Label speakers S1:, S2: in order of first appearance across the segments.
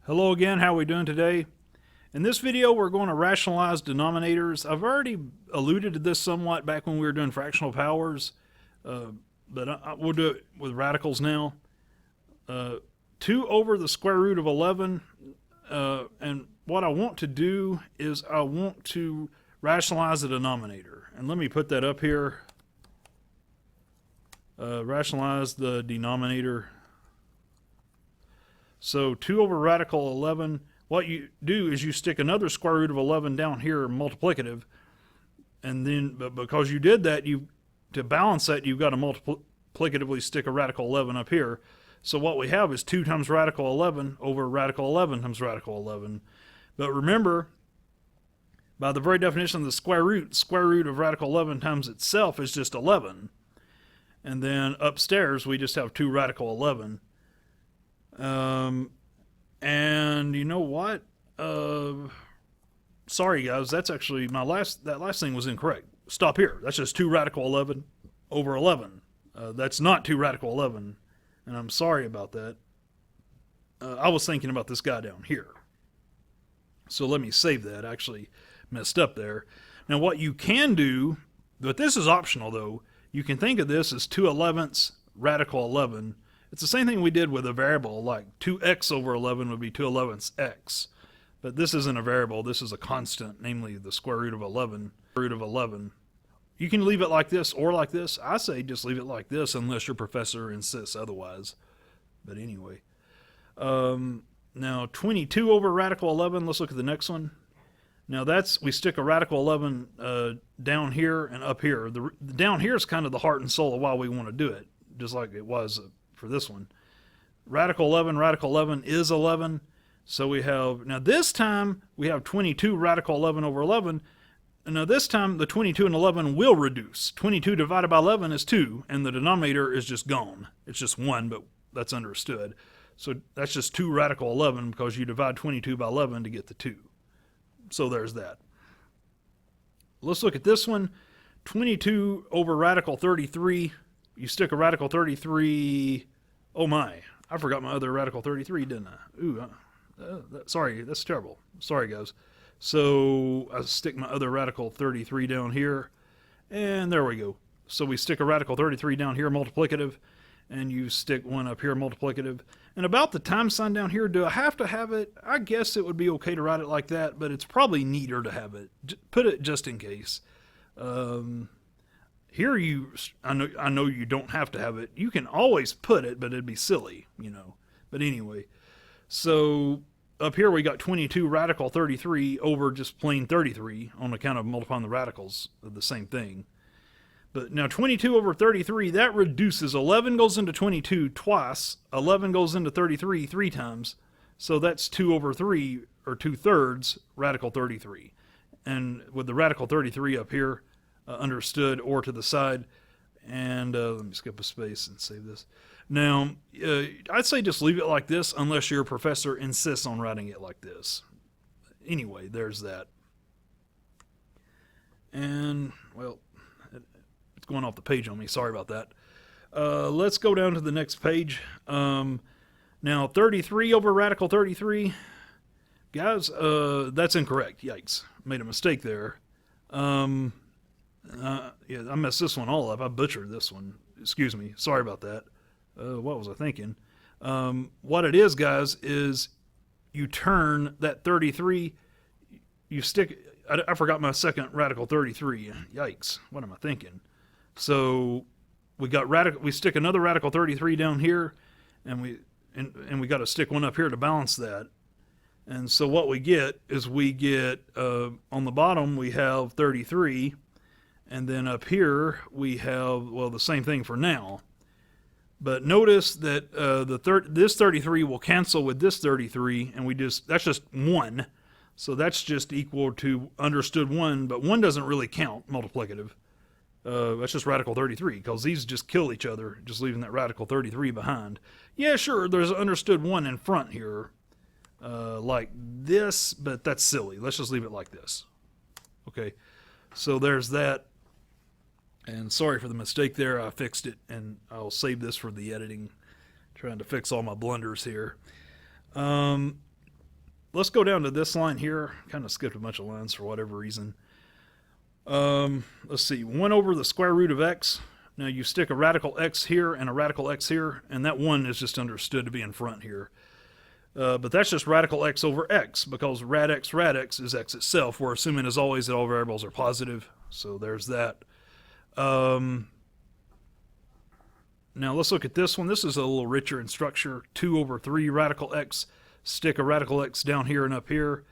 S1: Hello again, how are we doing today? In this video we're going to rationalize denominators. I've already alluded to this somewhat back when we were doing fractional powers, but we'll do it with radicals now. 2 over the square root of 11, and what I want to do is I want to rationalize the denominator. And let me put that up here. Rationalize the denominator. So 2 over radical 11, what you do is you stick another square root of 11 down here, multiplicative, and then, but because you did that, to balance that, you've got to multiplicatively stick a radical 11 up here. So what we have is 2 times radical 11 over radical 11 times radical 11. But remember, by the very definition of the square root of radical 11 times itself is just 11. And then upstairs, we just have 2 radical 11. And you know what? Sorry guys, that's actually that last thing was incorrect. Stop here. That's just 2 radical 11 over 11. That's not 2 radical 11, and I'm sorry about that. I was thinking about this guy down here. So let me save that. I actually messed up there. Now what you can do, but this is optional though, you can think of this as 2/11 radical 11. It's the same thing we did with a variable, like 2x over 11 would be 2/11 x. But this isn't a variable, this is a constant, namely the square root of 11. You can leave it like this or like this. I say just leave it like this unless your professor insists otherwise. But anyway. Now 22 over radical 11, let's look at the next one. Now we stick a radical 11 down here and up here. The down here is kind of the heart and soul of why we want to do it, just like it was for this one. Radical 11 is 11. So we have, now this time we have 22 radical 11 over 11. And now this time the 22 and 11 will reduce. 22 divided by 11 is 2, and the denominator is just gone. It's just 1, but that's understood. So that's just 2 radical 11 because you divide 22 by 11 to get the 2. So there's that. Let's look at this one. 22 over radical 33. You stick a radical 33. Oh my, I forgot my other radical 33, didn't I? Ooh, sorry, that's terrible. Sorry, guys. So I stick my other radical 33 down here, and there we go. So we stick a radical 33 down here, multiplicative, and you stick one up here, multiplicative. And about the time sign down here, do I have to have it? I guess it would be okay to write it like that, but it's probably neater to have it. Put it just in case. Here I know you don't have to have it. You can always put it, but it'd be silly, you know. But anyway, so up here we got 22 radical 33 over just plain 33 on account of multiplying the radicals of the same thing. But now 22 over 33, that reduces. 11 goes into 22 twice. 11 goes into 33 3 times. So that's 2 over 3, or 2/3 radical 33. And with the radical 33 up here, understood, or to the side. And let me skip a space and save this. Now, I'd say just leave it like this unless your professor insists on writing it like this. Anyway, there's that. And, well, it's going off the page on me. Sorry about that. Let's go down to the next page. Now, 33 over radical 33. Guys, that's incorrect. Yikes. Made a mistake there. Yeah, I messed this one all up. I butchered this one. Excuse me. Sorry about that. What was I thinking? What it is, guys, is you turn that 33, you stick, I forgot my second radical 33. Yikes. What am I thinking? So we stick another radical 33 down here, and we got to stick one up here to balance that. And so what we get is on the bottom we have 33, and then up here we have, well, the same thing for now. But notice that this 33 will cancel with this 33, and that's just 1. So that's just equal to understood 1, but 1 doesn't really count multiplicative. That's just radical 33, because these just kill each other, just leaving that radical 33 behind. Yeah, sure, there's an understood 1 in front here, like this, but that's silly. Let's just leave it like this. Okay, so there's that. And sorry for the mistake there. I fixed it, and I'll save this for the editing. Trying to fix all my blunders here. let's go down to this line here. Kind of skipped a bunch of lines for whatever reason. Let's see, 1 over the square root of x. Now you stick a radical x here and a radical x here, and that 1 is just understood to be in front here. But that's just radical x over x, because rad x is x itself. We're assuming, as always, that all variables are positive. So there's that. Now let's look at this one. This is a little richer in structure. 2 over 3 radical x. Stick a radical x down here and up here.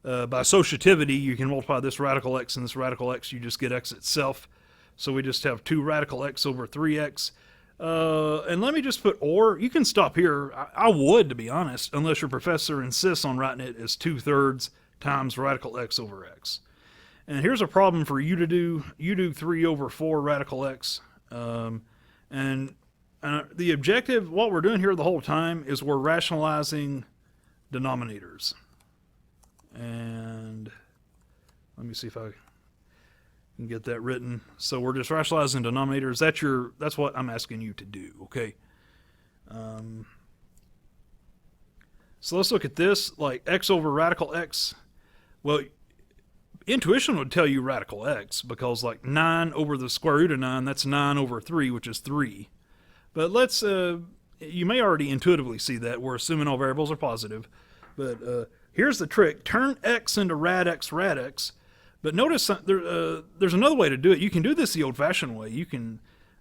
S1: By associativity, you can multiply this radical x and this radical x. You just get x itself. So we just have 2 radical x over 3x. And let me just put or. You can stop here. I would, to be honest, unless your professor insists on writing it as 2/3 times radical x over x. And here's a problem for you to do. You do 3 over 4 radical x. And the objective, what we're doing here the whole time, is we're rationalizing denominators. And let me see if I can get that written. So we're just rationalizing denominators. That's what I'm asking you to do, okay? So let's look at this, like x over radical x. Well, intuition would tell you radical x, because like 9 over the square root of 9, that's 9 over 3, which is 3. But let's, you may already intuitively see that. We're assuming all variables are positive. But here's the trick. Turn x into rad x. But notice there's another way to do it. You can do this the old-fashioned way.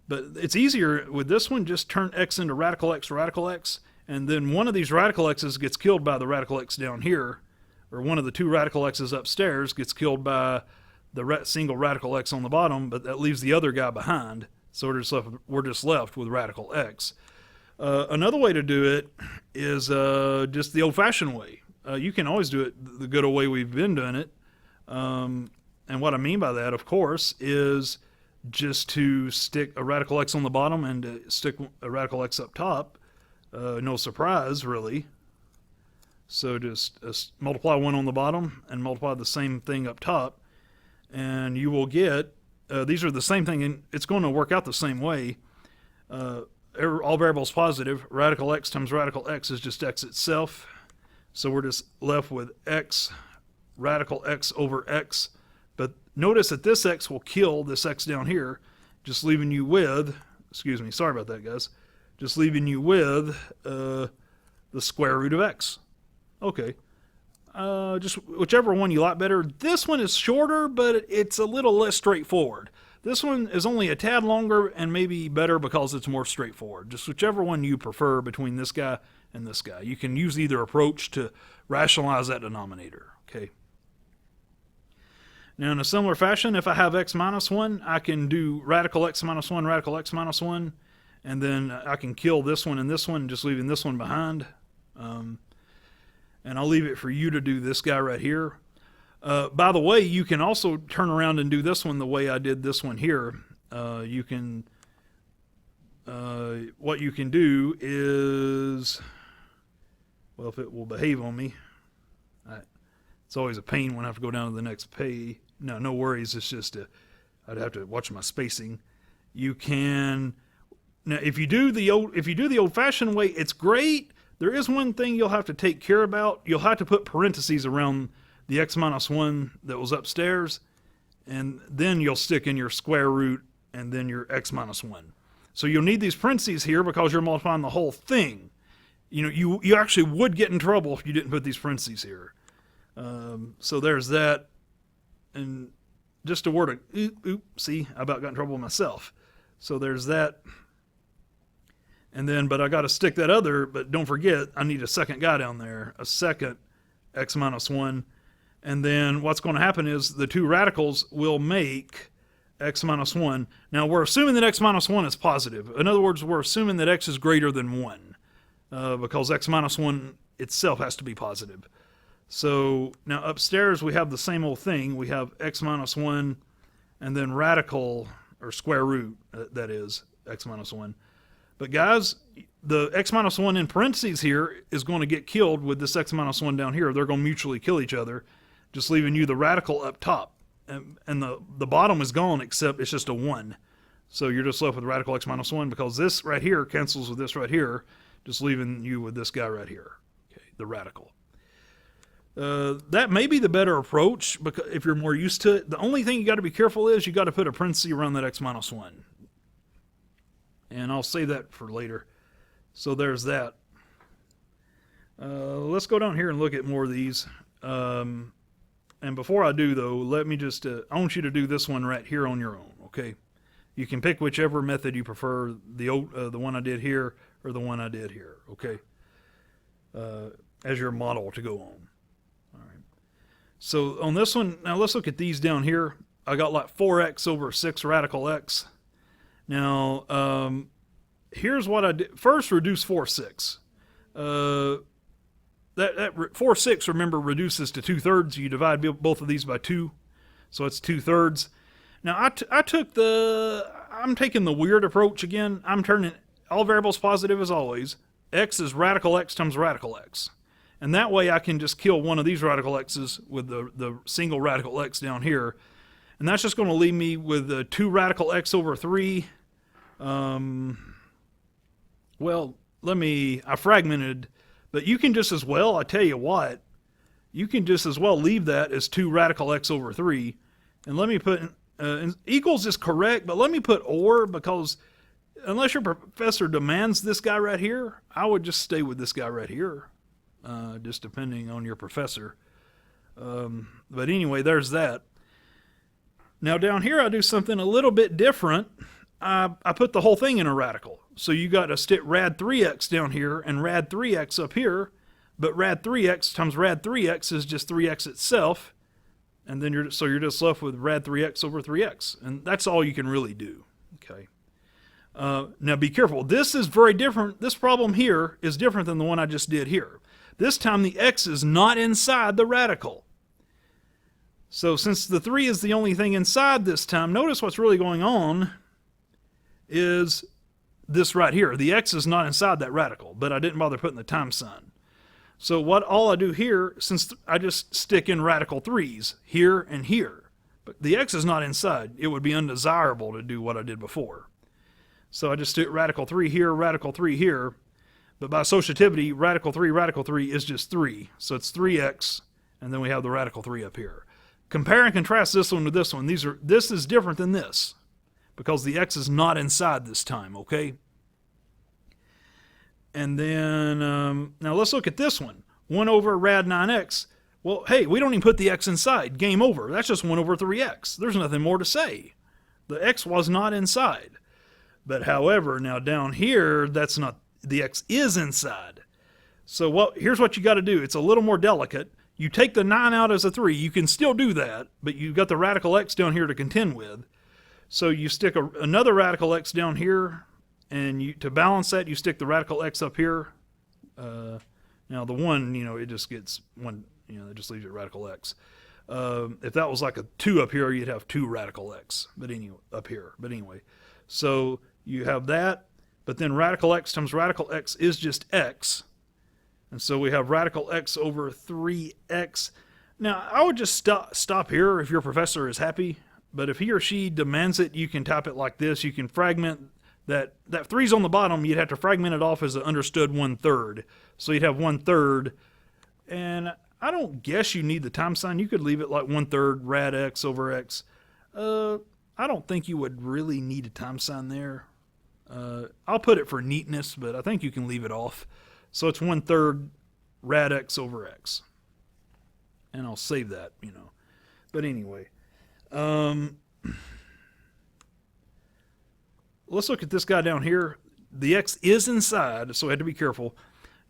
S1: But it's easier with this one. Just turn x into radical x, and then one of these radical x's gets killed by the radical x down here, or one of the 2 radical x's upstairs gets killed by the single radical x on the bottom, but that leaves the other guy behind. So we're just left with radical x. Another way to do it is just the old-fashioned way. You can always do it the good old way we've been doing it. And what I mean by that, of course, is just to stick a radical x on the bottom and to stick a radical x up top. No surprise, really. So just multiply 1 on the bottom and multiply the same thing up top, and you will get, these are the same thing, and it's going to work out the same way. All variables positive. Radical x times radical x is just x itself. So we're just left with x, radical x over x. But notice that this x will kill this x down here, just leaving you with, excuse me, sorry about that, guys, just leaving you with the square root of x. Okay. Just whichever one you like better. This one is shorter, but it's a little less straightforward. This one is only a tad longer and maybe better because it's more straightforward. Just whichever one you prefer between this guy and this guy. You can use either approach to rationalize that denominator. Okay. Now, in a similar fashion, if I have x minus 1, I can do radical x minus 1, radical x minus 1, and then I can kill this one, just leaving this one behind. And I'll leave it for you to do this guy right here. By the way, you can also turn around and do this one the way I did this one here. What you can do is, well, if it will behave on me, it's always a pain when I have to go down to the next page. No worries. It's just I'd have to watch my spacing. You can now if you do the old-fashioned way, it's great. There is one thing you'll have to take care about. You'll have to put parentheses around the x minus 1 that was upstairs, and then you'll stick in your square root and then your x minus 1. So you'll need these parentheses here because you're multiplying the whole thing. You know, you actually would get in trouble if you didn't put these parentheses here. So there's that. And just a word of, see, I about got in trouble myself. So there's that. And then, but I got to stick that other, but don't forget, I need a second guy down there, a second x minus 1. And then what's going to happen is the 2 radicals will make x minus 1. Now, we're assuming that x minus 1 is positive. In other words, we're assuming that x is greater than 1 because x minus 1 itself has to be positive. So now upstairs we have the same old thing. We have x minus 1 and then radical, or square root, that is, x minus 1. But guys, the x minus 1 in parentheses here is going to get killed with this x minus 1 down here. They're going to mutually kill each other, just leaving you the radical up top. And the bottom is gone, except it's just a 1. So you're just left with radical x minus 1 because this right here cancels with this right here, just leaving you with this guy right here, okay, the radical. That may be the better approach because if you're more used to it. The only thing you got to be careful is you got to put a parenthesis around that x minus 1. And I'll save that for later. So there's that. Let's go down here and look at more of these. And before I do, though, let me just, I want you to do this one right here on your own, okay? You can pick whichever method you prefer, the one I did here or the one I did here, okay? As your model to go on. All right. So on this one, now let's look at these down here. I got like 4x over 6 radical x. Now, here's what I did. First, reduce 4, 6. That 4, 6, remember, reduces to 2/3. You divide both of these by 2. So it's 2/3. Now, I'm taking the weird approach again. I'm turning all variables positive as always. X is radical x times radical x. And that way I can just kill one of these radical x's with the single radical x down here. And that's just going to leave me with 2 radical x over 3. Well, I fragmented, but you can just as well, I tell you what, you can just as well leave that as 2 radical x over 3. And let me put, equals is correct, but let me put or, because unless your professor demands this guy right here, I would just stay with this guy right here, just depending on your professor. But anyway, there's that. Now down here I do something a little bit different. I put the whole thing in a radical. So you got to stick rad 3x down here and rad 3x up here, but rad 3x times rad 3x is just 3x itself, and then you're just left with rad 3x over 3x, and that's all you can really do. Okay. Now be careful. This is very different. This problem here is different than the one I just did here. This time the x is not inside the radical. So since the 3 is the only thing inside this time, notice what's really going on is this right here. The x is not inside that radical, but I didn't bother putting the times sign. So all I do here, since I just stick in radical 3's here and here, but the x is not inside, it would be undesirable to do what I did before. So I just stick radical 3 here, radical 3 here, but by associativity, radical 3 is just 3. So it's 3x, and then we have the radical 3 up here. Compare and contrast this one with this one. This is different than this, because the x is not inside this time, okay? And then, now let's look at this one. 1 over rad 9x. Well, hey, we don't even put the x inside. Game over. That's just 1 over 3x. There's nothing more to say. The x was not inside. But however, now down here, that's not, the x is inside. So here's what you got to do. It's a little more delicate. You take the 9 out as a 3. You can still do that, but you've got the radical x down here to contend with. So you stick another radical x down here, and to balance that, you stick the radical x up here. Now the 1, it just gets 1, it just leaves you at radical x. If that was like a 2 up here, you'd have 2 radical x, but anyway, up here. But anyway, so you have that, but then radical x times radical x is just x. And so we have radical x over 3x. Now, I would just stop here if your professor is happy. But if he or she demands it, you can type it like this. You can fragment that 3's on the bottom. You'd have to fragment it off as an understood 1/3. So you'd have 1/3. And I don't guess you need the time sign. You could leave it like 1/3 rad x over x. I don't think you would really need a time sign there. I'll put it for neatness, but I think you can leave it off. So it's 1/3 rad x over x. And I'll save that, But anyway. Let's look at this guy down here. The x is inside, so I had to be careful.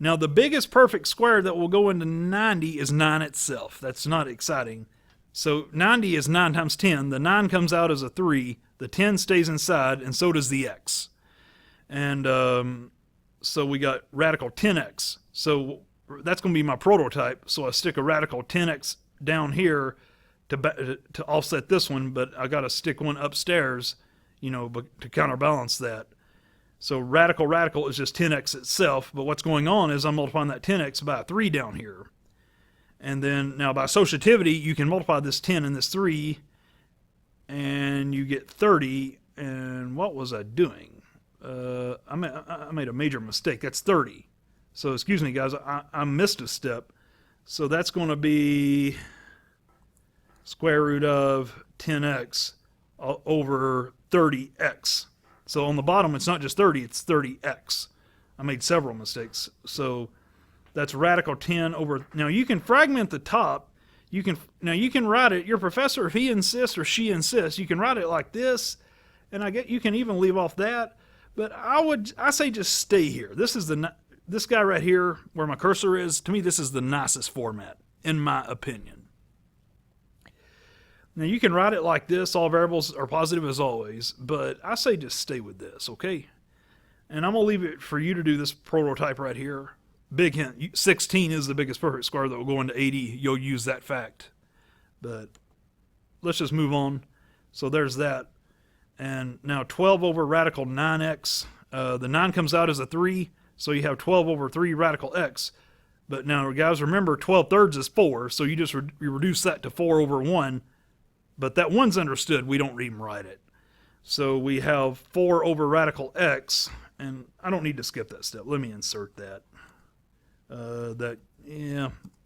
S1: Now, the biggest perfect square that will go into 90 is 9 itself. That's not exciting. So 90 is 9 times 10. The 9 comes out as a 3. The 10 stays inside, and so does the x. And so we got radical 10x. So that's going to be my prototype. So I stick a radical 10x down here to offset this one, but I got to stick one upstairs, to counterbalance that. So radical is just 10x itself, but what's going on is I'm multiplying that 10x by a 3 down here. And then now by associativity, you can multiply this 10 and this 3, and you get 30. And what was I doing? I made a major mistake. That's 30. So excuse me, guys, I missed a step. So that's going to be square root of 10x over 30x. So on the bottom, it's not just 30, it's 30x. I made several mistakes. So that's radical 10 over... Now, you can fragment the top. You can write it, your professor, if he insists or she insists, you can write it like this, and you can even leave off that. But I say just stay here. This guy right here, where my cursor is, to me, this is the nicest format, in my opinion. Now, you can write it like this. All variables are positive as always, but I say just stay with this, okay? And I'm going to leave it for you to do this prototype right here. Big hint, 16 is the biggest perfect square that will go into 80. You'll use that fact. But let's just move on. So there's that. And now 12 over radical 9x. The 9 comes out as a 3, so you have 12 over 3 radical x. But now, guys, remember 12 thirds is 4, so you just you reduce that to 4 over 1. But that 1's understood. We don't even write it. So we have 4 over radical x. And I don't need to skip that step. Let me insert that.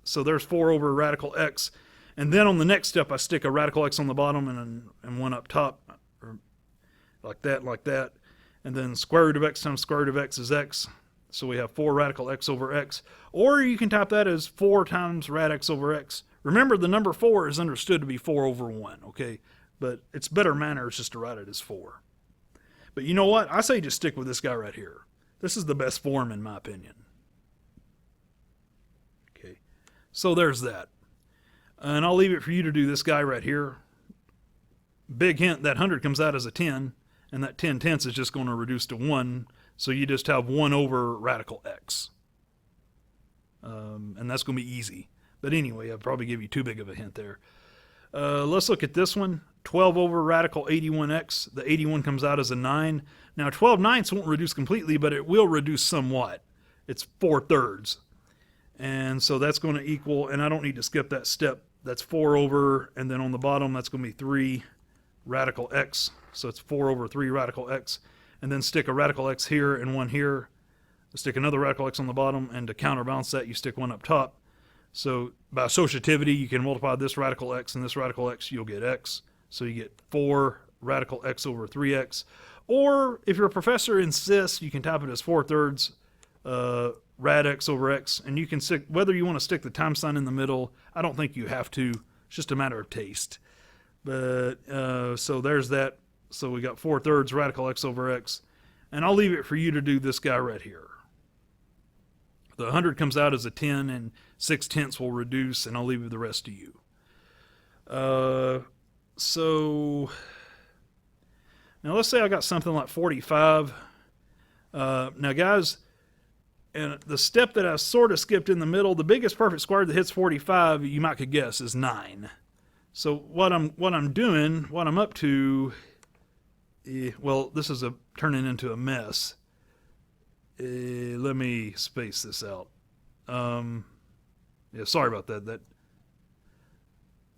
S1: So there's 4 over radical x. And then on the next step, I stick a radical x on the bottom and one up top. Or like that. And then square root of x times square root of x is x. So we have 4 radical x over x. Or you can type that as 4 times rad x over x. Remember, the number 4 is understood to be 4 over 1, okay? But it's better manners just to write it as 4. But you know what? I say just stick with this guy right here. This is the best form in my opinion. Okay, so there's that. And I'll leave it for you to do this guy right here. Big hint, that 100 comes out as a 10, and that 10 tenths is just going to reduce to 1, so you just have 1 over radical x. And that's going to be easy. But anyway, I'll probably give you too big of a hint there. Let's look at this one. 12 over radical 81x. The 81 comes out as a 9. Now, 12 ninths won't reduce completely, but it will reduce somewhat. It's 4 thirds. And so that's going to equal, and I don't need to skip that step. That's 4 over, and then on the bottom, that's going to be 3 radical x. So it's 4 over 3 radical x. And then stick a radical x here and one here. Stick another radical x on the bottom, and to counterbalance that, you stick one up top. So by associativity, you can multiply this radical x and this radical x, you'll get x. So you get 4 radical x over 3x. Or if your professor insists, you can type it as 4 thirds rad x over x. And you can stick, whether you want to stick the times sign in the middle, I don't think you have to. It's just a matter of taste. But so there's that. So we got 4 thirds radical x over x. And I'll leave it for you to do this guy right here. The 100 comes out as a 10, and 6 tenths will reduce, and I'll leave the rest to you. So now let's say I got something like 45. Now, guys, and the step that I sort of skipped in the middle, the biggest perfect square that hits 45, you might could guess, is 9. So what I'm up to, well, this is turning into a mess. Let me space this out. Yeah, sorry about that.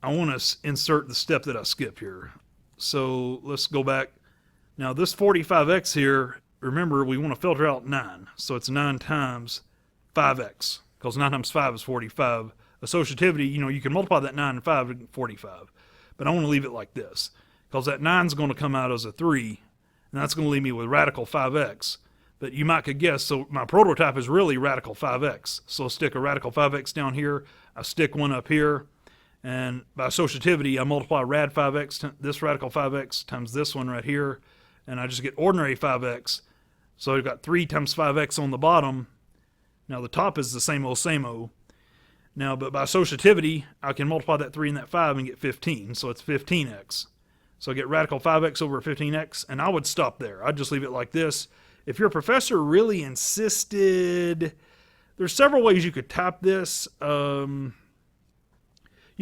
S1: I want to insert the step that I skipped here. So let's go back. Now this 45x here, remember we want to filter out 9. So it's 9 times 5x, because 9 times 5 is 45. Associativity, you can multiply that 9 and 5 to 45. But I want to leave it like this, because that 9 is going to come out as a 3, and that's going to leave me with radical 5x. But you might could guess, so my prototype is really radical 5x. So I'll stick a radical 5x down here. I stick one up here. And by associativity, I multiply rad 5x, this radical 5x times this one right here. And I just get ordinary 5x. So I've got 3 times 5x on the bottom. Now the top is the same old. Now, but by associativity, I can multiply that 3 and that 5 and get 15. So it's 15x. So I get radical 5x over 15x. And I would stop there. I'd just leave it like this. If your professor really insisted, there's several ways you could type this. You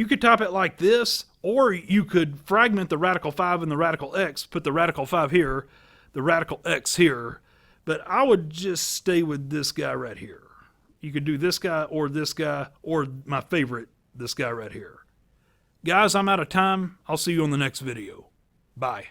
S1: could type it like this, or you could fragment the radical 5 and the radical x, put the radical 5 here, the radical x here. But I would just stay with this guy right here. You could do this guy, or my favorite, this guy right here. Guys, I'm out of time. I'll see you on the next video. Bye.